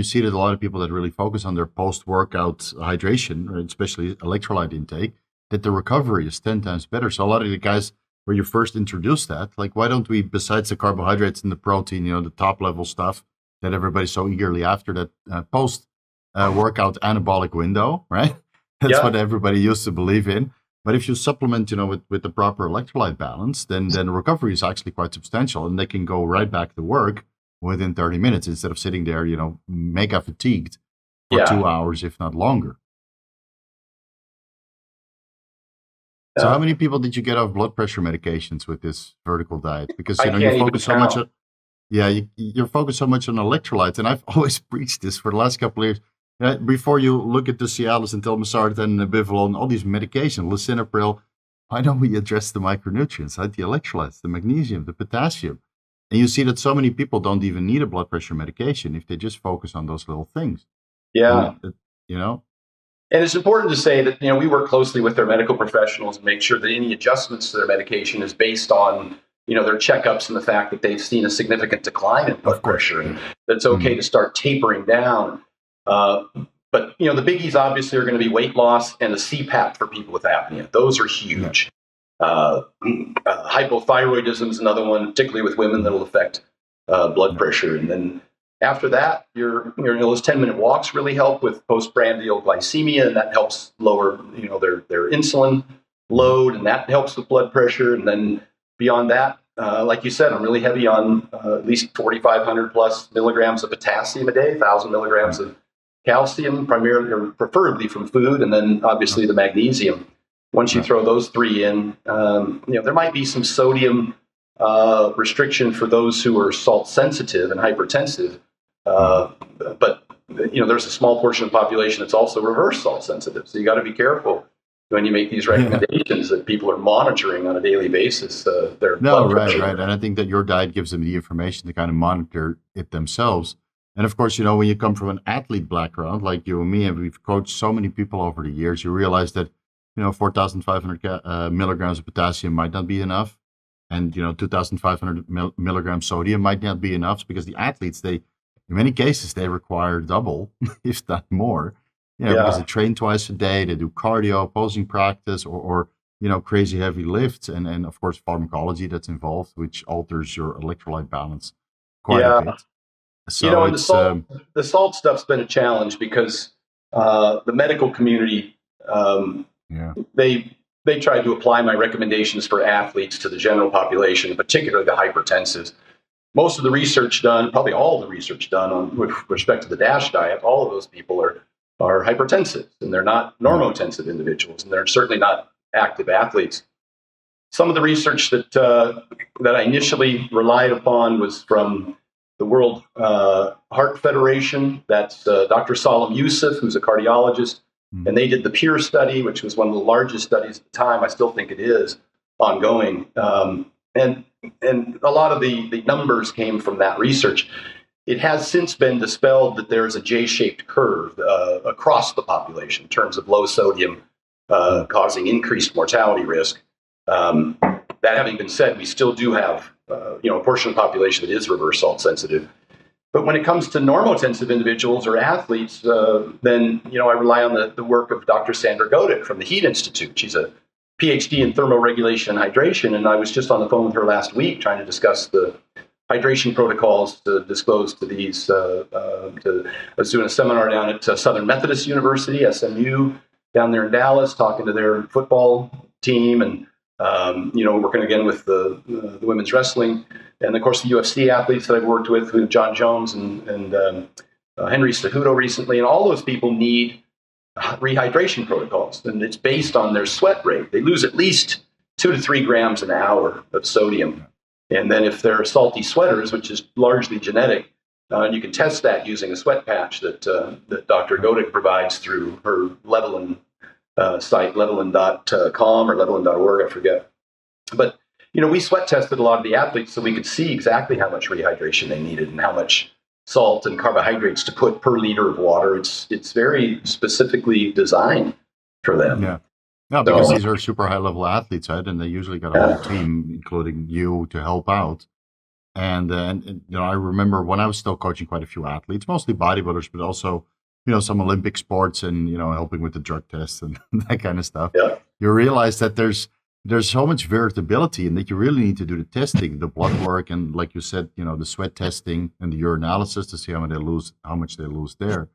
you see that a lot of people that really focus on their post-workout hydration, right, especially electrolyte intake, that the recovery is 10 times better. So a lot of the guys where you first introduced that, like, why don't we, besides the carbohydrates and the protein, the top level stuff that everybody's so eagerly after, that post workout anabolic window, right? That's what everybody used to believe in. But if you supplement, with the proper electrolyte balance, then recovery is actually quite substantial, and they can go right back to work within 30 minutes instead of sitting there, mega fatigued for 2 hours, if not longer. So how many people did you get off blood pressure medications with this vertical diet? Because, you focus so much on, you're focused so much on electrolytes. And I've always preached this for the last couple of years. Before you look at the Cialis and telmisartan and Bivalon, all these medications, lisinopril, why don't we address the micronutrients, right? The electrolytes, the magnesium, the potassium. And you see that so many people don't even need a blood pressure medication if they just focus on those little things. Yeah. And, And it's important to say that, we work closely with their medical professionals and make sure that any adjustments to their medication is based on, their checkups and the fact that they've seen a significant decline in blood pressure, and that it's okay to start tapering down. But, the biggies obviously are going to be weight loss and the CPAP for people with apnea. Those are huge. Hypothyroidism is another one, particularly with women, that'll affect blood pressure. And then after that, those 10-minute walks really help with postprandial glycemia, and that helps lower, their insulin load, and that helps with blood pressure. And then beyond that, like you said, I'm really heavy on at least 4,500 plus milligrams of potassium a day, 1,000 milligrams of calcium, primarily or preferably from food, and then obviously the magnesium. Once you throw those three in, there might be some sodium restriction for those who are salt sensitive and hypertensive. But there's a small portion of the population that's also reverse salt sensitive. So you got to be careful when you make these recommendations that people are monitoring on a daily basis. Their blood pressure. Right. And I think that your diet gives them the information to kind of monitor it themselves. And of course, when you come from an athlete background like you and me, and we've coached so many people over the years, you realize that 4,500 milligrams of potassium might not be enough, and 2,500 milligrams sodium might not be enough, because the athletes, in many cases, they require double, if not more, because they train twice a day, they do cardio, opposing practice, or crazy heavy lifts, and of course pharmacology that's involved, which alters your electrolyte balance quite a bit. So and the salt stuff's been a challenge because the medical community, they tried to apply my recommendations for athletes to the general population, particularly the hypertensives. Most of the research done, probably all the research done with respect to the DASH diet, all of those people are hypertensive, and they're not normotensive individuals, and they're certainly not active athletes. Some of the research that I initially relied upon was from the World Heart Federation. That's Dr. Salim Youssef, who's a cardiologist. And they did the PURE study, which was one of the largest studies at the time. I still think it is ongoing. And a lot of the numbers came from that research. It has since been dispelled that there is a J-shaped curve across the population in terms of low sodium causing increased mortality risk. That having been said, we still do have a portion of the population that is reverse salt sensitive. But when it comes to normotensive individuals or athletes, then I rely on the work of Dr. Sandra Godek from the Heat Institute. She's a PhD in thermoregulation and hydration, and I was just on the phone with her last week trying to discuss the hydration protocols to disclose to these. I was doing a seminar down at Southern Methodist University, SMU, down there in Dallas, talking to their football team, and working again with the women's wrestling. And of course, the UFC athletes that I've worked with John Jones and Henry Cejudo recently, and all those people need rehydration protocols, and it's based on their sweat rate. They lose at least 2 to 3 grams an hour of sodium, and then if they're salty sweaters, which is largely genetic, you can test that using a sweat patch that Dr. Godek provides through her Levelin site, levelin.com or levelin.org, I forget, but. We sweat tested a lot of the athletes so we could see exactly how much rehydration they needed and how much salt and carbohydrates to put per liter of water. It's very specifically designed for them. Yeah. No, because these are super high level athletes, right? And they usually got a whole team, including you, to help out. And I remember when I was still coaching quite a few athletes, mostly bodybuilders, but also some Olympic sports, and helping with the drug tests and that kind of stuff. Yeah. You realize that there's so much variability, and that you really need to do the testing, the blood work, and like you said, the sweat testing and the urinalysis to see how much they lose there,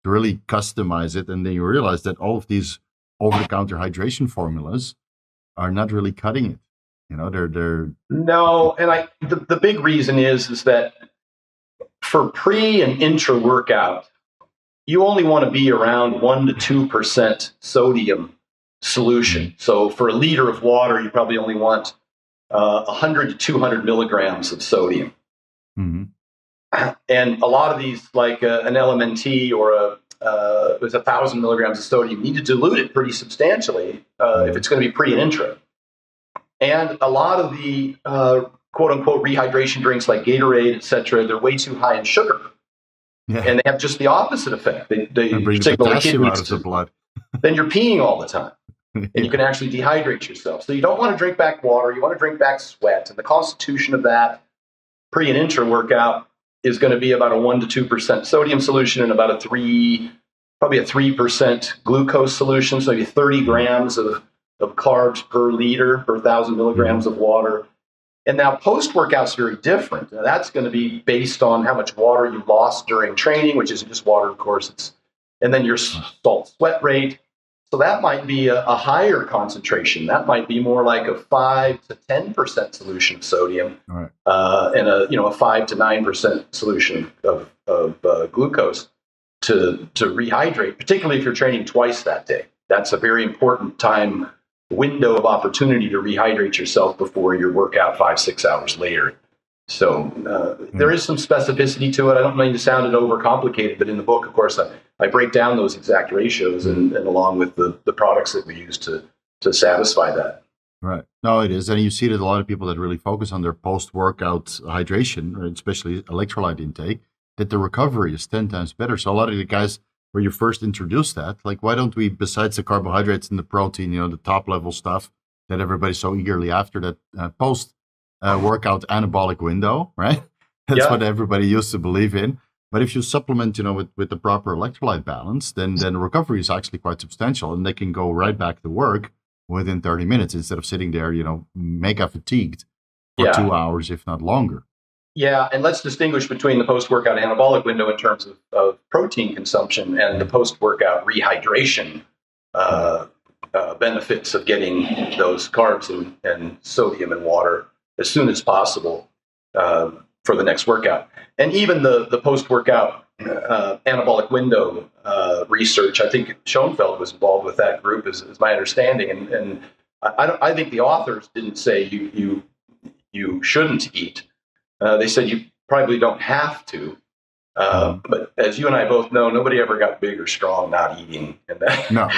to really customize it. And then you realize that all of these over-the-counter hydration formulas are not really cutting it. They're No, and the big reason is that for pre and intra workout, you only want to be around 1% to 2% sodium solution. Mm-hmm. So for a liter of water, you probably only want 100 to 200 milligrams of sodium. Mm-hmm. And a lot of these, like an LMNT or it was 1,000 milligrams of sodium, you need to dilute it pretty substantially if it's going to be pre and intra. And a lot of the quote unquote rehydration drinks like Gatorade, et cetera, they're way too high in sugar. Yeah. And they have just the opposite effect. They bring signal the potassium out kidneys of the blood. Then you're peeing all the time. And you can actually dehydrate yourself. So you don't want to drink back water. You want to drink back sweat. And the constitution of that pre and intra workout is going to be about a 1% to 2% sodium solution and about probably a 3% glucose solution. So maybe 30 grams of carbs per liter per 1,000 milligrams of water. And now post-workout is very different. Now, that's going to be based on how much water you lost during training, which isn't just water, of course. And then your salt sweat rate. So that might be a higher concentration. That might be more like a 5 to 10% solution of sodium, right. And a 5 to 9% solution of glucose to rehydrate, particularly if you're training twice that day. That's a very important time window of opportunity to rehydrate yourself before your workout 5-6 hours later. So there is some specificity to it. I don't mean to sound it overcomplicated, but in the book, of course, I break down those exact ratios and along with the products that we use to satisfy that. Right. No, it is. And you see that a lot of people that really focus on their post-workout hydration, or especially electrolyte intake, that the recovery is 10 times better. So a lot of the guys where you first introduced that, like, why don't we, besides the carbohydrates and the protein, the top level stuff that everybody's so eagerly after, that post-workout anabolic window, right? That's what everybody used to believe in. But if you supplement, with the proper electrolyte balance, then the recovery is actually quite substantial, and they can go right back to work within 30 minutes instead of sitting there, mega fatigued for 2 hours, if not longer. Yeah, and let's distinguish between the post-workout anabolic window in terms of protein consumption and the post-workout rehydration benefits of getting those carbs and sodium and water as soon as possible for the next workout. And even the post-workout anabolic window research, I think Schoenfeld was involved with that group, is my understanding. And I think the authors didn't say you shouldn't eat. They said you probably don't have to. But as you and I both know, nobody ever got big or strong not eating. And that, no.